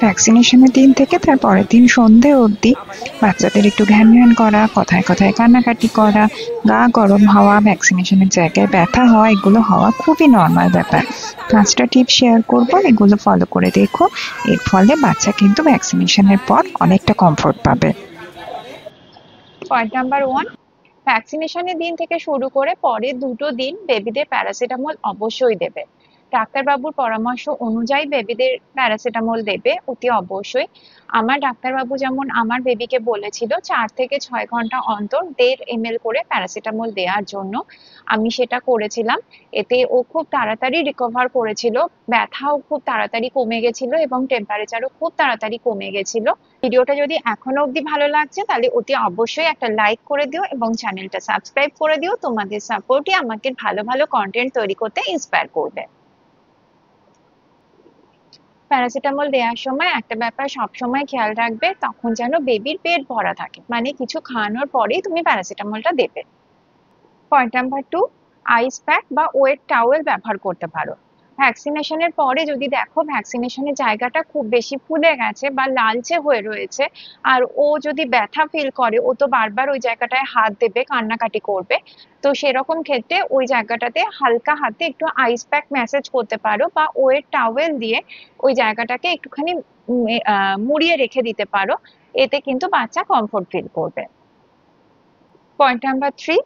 ভ্যাকসিনেশনের দিন থেকে তার পরের দিন সন্ধে অবধি বাচ্চাদের একটু ঘ্যান ঘ্যান করা, কথায় কথায় কান্নাকাটি করা, গা গরম হওয়া, ভ্যাকসিনেশনের জায়গায় ব্যথা হওয়া, এগুলো হওয়া খুবই নর্মাল ব্যাপার। 5টা টিপ শেয়ার করব, এগুলো ফলো করে দেখো। এর ফলে বাচ্চা কিন্তু ভ্যাকসিনেশনের পর অনেকটা কমফোর্ট পাবে। পয়েন্ট নাম্বার 1, ভ্যাকসিনেশনের দিন থেকে শুরু করে পরের 2টো দিন বেবিদের প্যারাসিটামল অবশ্যই দেবে। ডাক্তারবাবুর পরামর্শ অনুযায়ী বেবিদের প্যারাসিটামল দেবে অতি অবশ্যই। আমার ডাক্তারবাবু যেমন আমার বেবিকে বলেছিল 4 থেকে 6 ঘন্টা অন্তর 1.5 ml করে প্যারাসিটামল দেওয়ার জন্য। আমি সেটা করেছিলাম। এতে ও খুব তাড়াতাড়ি রিকভার করেছিল, ব্যথাও খুব তাড়াতাড়ি কমে গেছিল এবং টেম্পারেচারও খুব তাড়াতাড়ি কমে গেছিল। ভিডিওটা যদি এখনো অবধি ভালো লাগছে তাহলে অতি অবশ্যই একটা লাইক করে দিও এবং চ্যানেলটা সাবস্ক্রাইব করে দিও। তোমাদের সাপোর্টই আমাকে ভালো ভালো কন্টেন্ট তৈরি করতে ইন্সপায়ার করবে। প্যারাসিটামল দেওয়ার সময় একটা ব্যাপার সবসময় খেয়াল রাখবে, তখন যেন বেবির পেট ভরা থাকে, মানে কিছু খাওয়ানোর পরেই তুমি প্যারাসিটামলটা দেবে। পয়েন্ট নাম্বার 2, আইস প্যাক বা ওয়েট টাওয়েল ব্যবহার করতে পারো। ভ্যাকসিনেশনের পরে যদি দেখো ভ্যাকসিনেশনের জায়গাটা খুব বেশি ফুলে গেছে বা লালচে হয়ে রয়েছে, আর ও যদি ব্যথা ফিল করে, ও তো বারবার ওই জায়গাটায় হাত দেবে, কান্নাকাটি করবে, তো সেরকম ক্ষেত্রে ওই জায়গাটাতে হালকা হাতে একটু আইস প্যাক ম্যাসেজ করতে পারো বা ওয়েট টাওয়েল দিয়ে ওই জায়গাটাকে একটুখানি মুড়িয়ে রেখে দিতে পারো। এতে কিন্তু বাচ্চা কমফোর্ট ফিল করবে। পয়েন্ট নাম্বার 3,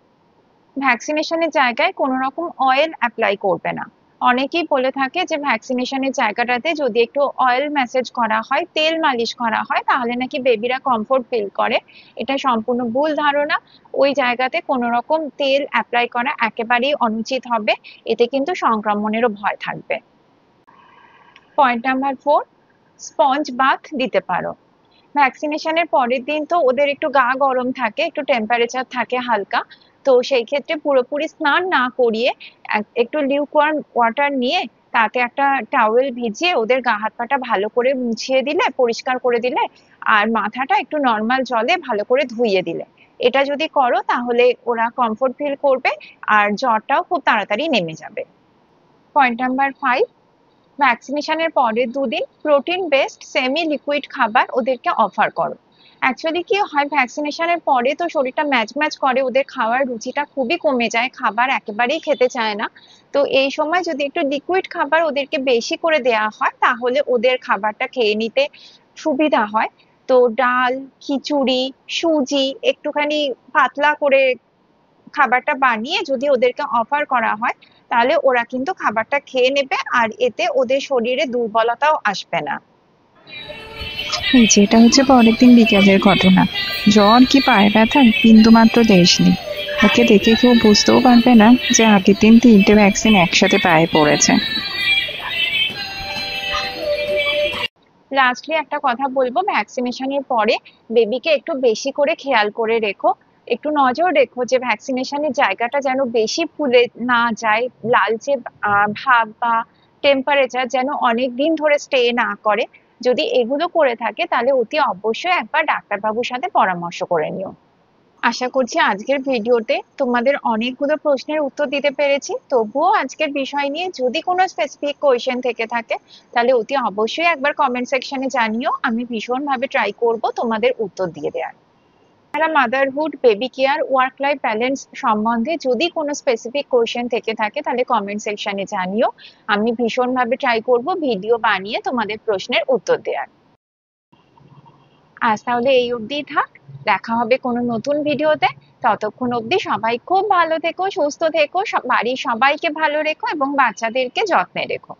ভ্যাকসিনেশনের জায়গায় কোনো রকম অয়েল অ্যাপ্লাই করবে না। অনেকেই বলে থাকে যে ভ্যাকসিনেশনের জায়গাটাতে যদি একটু অয়েল ম্যাসেজ করা হয়, তেল মালিশ করা হয়, তাহলে নাকি বেবিরা কমফোর্ট ফিল করে। এটা সম্পূর্ণ ভুল ধারণা। ওই জায়গাতে কোনো রকম তেল অ্যাপ্লাই করা একেবারেই অনুচিত হবে। এতে কিন্তু সংক্রমণেরও ভয় থাকবে। পয়েন্ট নাম্বার 4, স্পঞ্জ বাথ দিতে পারো। ভ্যাকসিনেশনের পরের দিন তো ওদের একটু গা গরম থাকে, একটু টেম্পারেচার থাকে হালকা, তো সেই ক্ষেত্রে পুরোপুরি স্নান না করিয়ে একটু লিউকওয়ার্ম ওয়াটার নিয়ে তাতে একটা টাওয়েল ভিজিয়ে ওদের গা হাত পাটা ভালো করে মুছিয়ে দিলে, পরিষ্কার করে দিলে, আর মাথাটা একটু নর্মাল জলে ভালো করে ধুইয়ে দিলে, এটা যদি করো তাহলে ওরা কমফোর্ট ফিল করবে আর জ্বরটাও খুব তাড়াতাড়ি নেমে যাবে। পয়েন্ট নাম্বার 5, ভ্যাকসিনেশনের পরের 2 দিন প্রোটিন বেসড সেমি লিকুইড খাবার ওদেরকে অফার করো। অ্যাকচুয়ালি কি হয়, ভ্যাকসিনেশনের পরে তো শরীরটা ম্যাচ ম্যাচ করে, ওদের খাওয়ার রুচিটা খুবই কমে যায়, খাবার একেবারেই খেতে চায় না। তো এই সময় যদি একটু লিকুইড খাবার ওদেরকে বেশি করে দেওয়া হয় তাহলে ওদের খাবারটা খেয়ে নিতে সুবিধা হয়। তো ডাল, খিচুড়ি, সুজি একটুখানি পাতলা করে খাবারটা বানিয়ে যদি ওদেরকে অফার করা হয় তাহলে ওরা কিন্তু খাবারটা খেয়ে নেবে আর এতে ওদের শরীরে দুর্বলতাও আসবে না। এই যে এটা হচ্ছে পরের দিন বিকেলের ঘটনা। জ্বর কি পায়ে ব্যথা বিন্দু মাত্র লেশ নেই। ওকে দেখে কেউ বুঝতেও পারবে না যে আগের দিন 3টে ভ্যাকসিন একসাথে পায়ে পড়েছে। লাস্টলি একটা কথা বলবো, ভ্যাকসিনেশনের পরে বেবিকে একটু বেশি করে খেয়াল করে রেখো, একটু নজর রেখো যে ভ্যাকসিনেশনের জায়গাটা যেন বেশি ফুলে না যায়, লালচে ভাব বা টেম্পারেচার যেন অনেক দিন ধরে স্টে না করে। যদি এগুলো করে থাকে তাহলে অতি অবশ্যই একবার ডাক্তারবাবুর সাথে পরামর্শ করে নিও। আশা করছি আজকের ভিডিওতে তোমাদের অনেকগুলো প্রশ্নের উত্তর দিতে পেরেছি। তবুও আজকের বিষয় নিয়ে যদি কোনো স্পেসিফিক কোয়েশ্চেন থেকে থাকে তাহলে অতি অবশ্যই একবার কমেন্ট সেকশনে জানিও, আমি ভীষণভাবে ট্রাই করব তোমাদের উত্তর দিয়ে দেওয়ার। Motherhood, baby care, work life balance সম্বন্ধে যদি কোনো স্পেসিফিক কোয়েশ্চেন থেকে থাকে তাহলে কমেন্ট সেকশনে জানিও, আমি ভীষণভাবে ট্রাই করব ভিডিও বানিয়ে তোমাদের প্রশ্নের উত্তর দেওয়ার। আজ তাহলে এই অবধিই থাক, দেখা হবে কোনো নতুন ভিডিওতে। ততক্ষণ অবধি সবাই খুব ভালো থেকো, সুস্থ থেকো, বাড়ির সবাইকে ভালো রেখো এবং বাচ্চাদেরকে যত্নে রেখো।